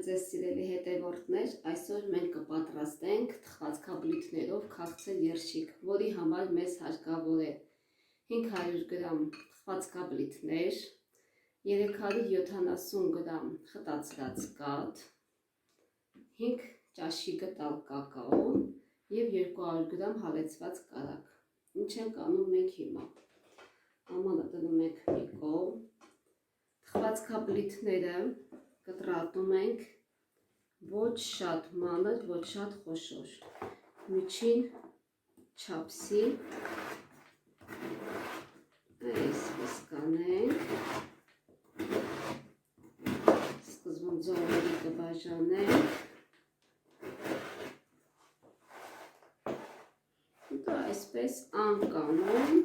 ձեզ սիրելի հետևորդներ, այսօր մենք կպատրաստենք թխվածքաբլիթներով քաղցր երշիկ, որի համար մեզ հարկավոր է 500 գրամ թխվածքաբլիթներ, 370 գրամ խտացրած կաթ, 5 ճաշի գտալ какао և 200 գրամ հալեցված կարագ։ Ինչ ենք անում մենք հիմա։ Ամանը դնում ենք մի կողմ, թխվածքաբլիթները կտրատում ենք ոչ շատ մանր, ոչ շատ խոշոր, միջին չափսի, այսպես կանենք, սկզբում ձողերի կբաժանենք, դա այսպես անկանոն,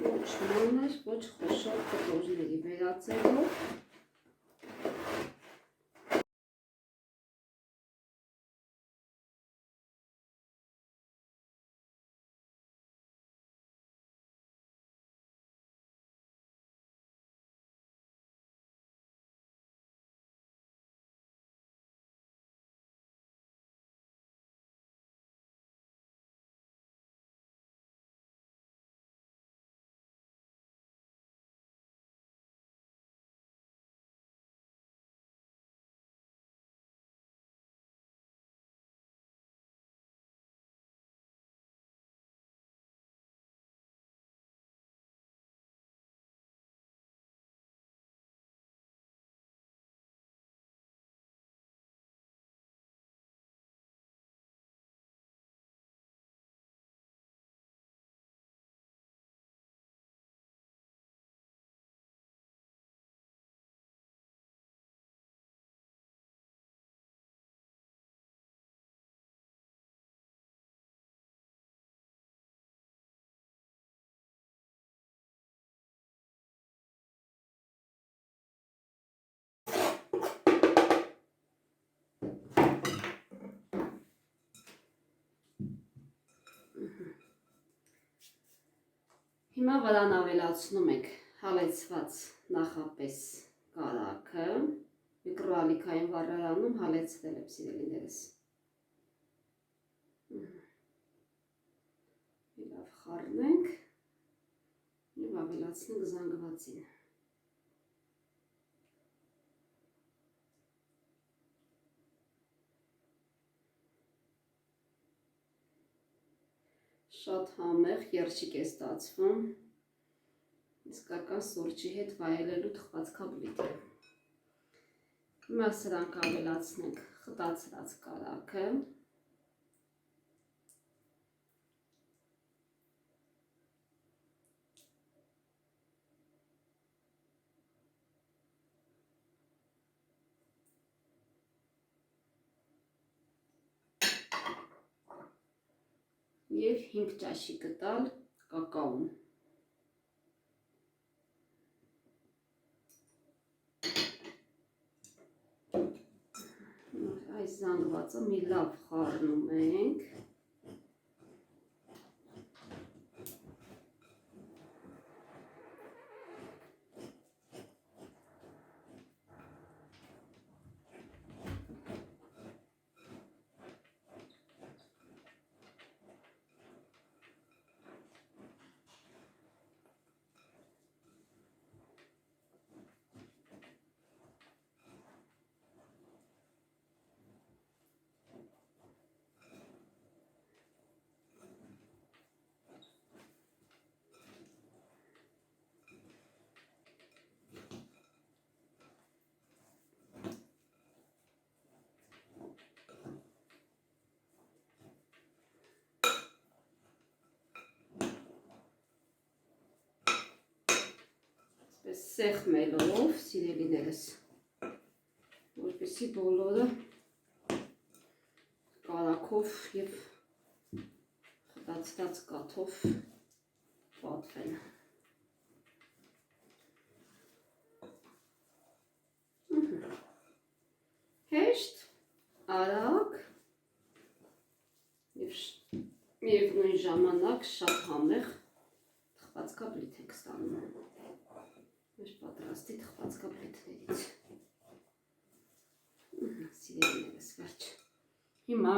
ոչ մանր, ոչ խոշոր կտորների վերածելով Հիմա վրան ավելացնում ենք հալեցված նախապես կարագը, միկրոալիքային վառարանում հալեցրել եմ սիրելիներս։ Լավ խառնենք և ավելացնենք զանգվածին։ Շատ համեղ երշիկ է ստացվում, իսկական սուրճի հետ վայելելու թխվածքաբլիթ է։ Հիմա սրանք ավելացնենք խտացրած կարագը, և 5 ճաշի գտալ какао։ Այս զանգվածը մի լավ խառնում ենք։ Սեղմելով սիրելիներս, որպեսզի բոլորը կարագով և խտացրած կաթով պատվեն։ Հեշտ, արագ և միևնույն ժամանակ շատ համեղ թխվածքաբլիթ ենք ստանում։ Մեր պատրաստի թխվածքաբլիթներից։ Հիմա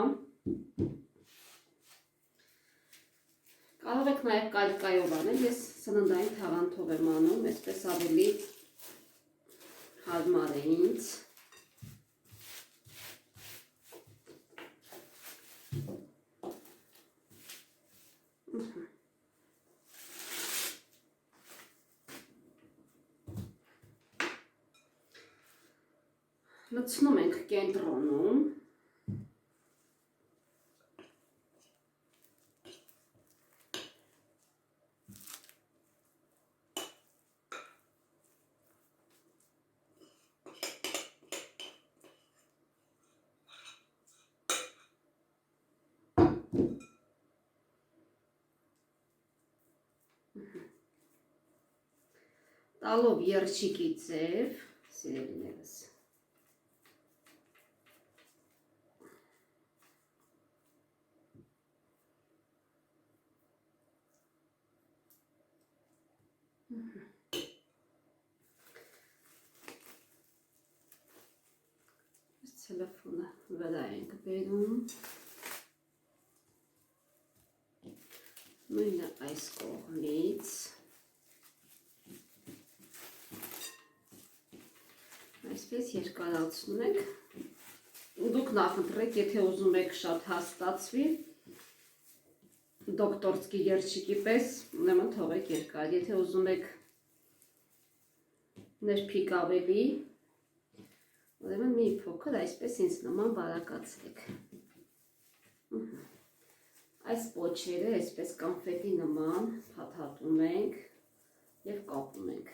կարող եք նաև կալկայով անել, ես սննդային թաղանթով եմ անում, այսպես ավելի հարմար է ինձ։ Լցնում ենք կենտրոնում։ Տալով երշիկի ձև, սիրելիներս։ Տելեֆոնը վրա ենք բերում, նույնը այս կողմից, այսպես երկարացնում ենք, դուք նախընտրեք, եթե ուզում եք շատ հաստացվի, դոկտորսկի երշիկի պես, ուրեմն թողեք երկար, եթե ուզում եք ներփիկ ավելի, ուրեմն մի փոքր այսպես ինձ նման բարակացրեք։ Այս պոչերը այսպես կոնֆետի նման փաթաթում ենք եւ կապում ենք։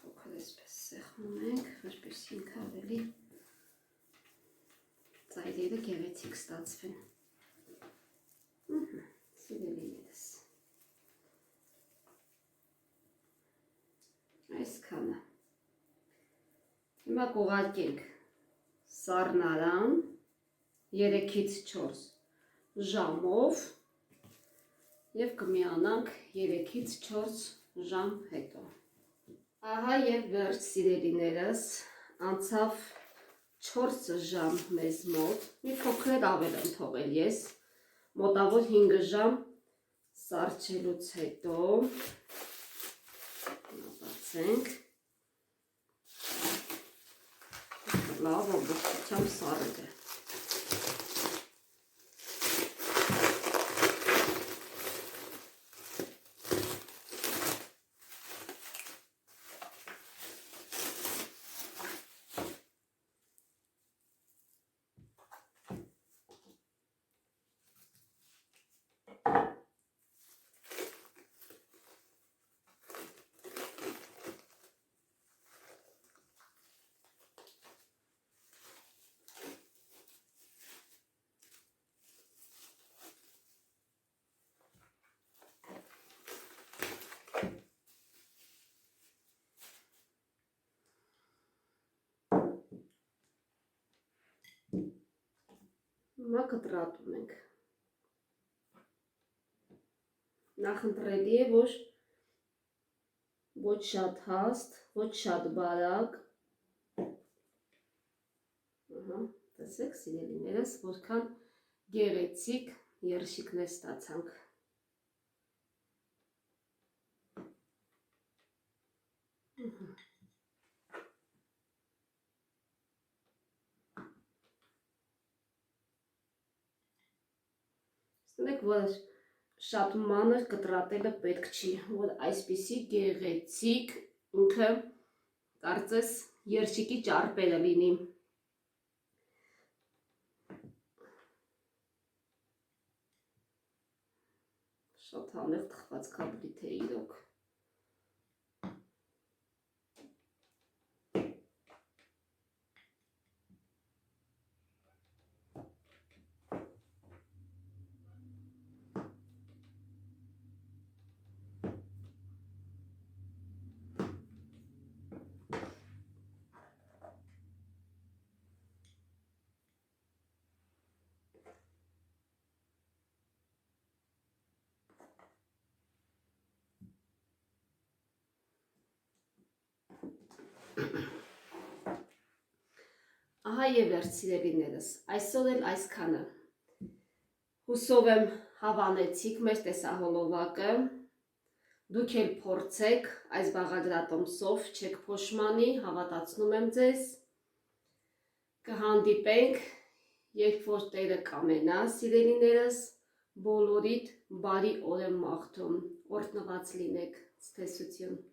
Փոքր այսպես սեղմում ենք, որպեսզի ինքը ավելի ծայրերը գեղեցիկ ստացվեն։ Սիրելիներս։ Այսքանը։ Հիմա կուղարկենք սառնարան 3-ից 4 ժամով եւ կմիանանք 3-ից 4 ժամ հետո։ Ահա եւ վերջ, սիրելիներս, անցավ 4 ժամ մեզ մոտ, մի փոքր ավել եմ թողել ես, մոտավոր 5 ժամ սառչելուց հետո, բացենք, լավ ամբողջությամբ սառել է։ Հիմա կտրատում ենք։ Նախընտրելի է, որ ոչ շատ հաստ, ոչ շատ բարակ։ Տեսեք, սիրելիներս, որքան գեղեցիկ երշիկներ ստացանք։ Տեսնեք, որ շատ մանր կտրատելը պետք չի, որ այսպիսի գեղեցիկ ինքը կարծես երշիկի ճարպերը լինի։ Շատ համեղ թխված կապրիտ է իրոք։ Ահա եւ վերջ սիրելիներս, այսօր էլ այսքանը։ Հուսով եմ հավանեցիք մեր տեսահոլովակը, դուք էլ փորձեք այս բաղադրատոմսով, չեք փոշմանի, հավատացնում եմ ձեզ։ Կհանդիպենք, երբ որ Տերը կամենա, սիրելիներս, բոլորիդ բարի օր եմ մաղթում, օրհնված լինեք, ցտեսություն։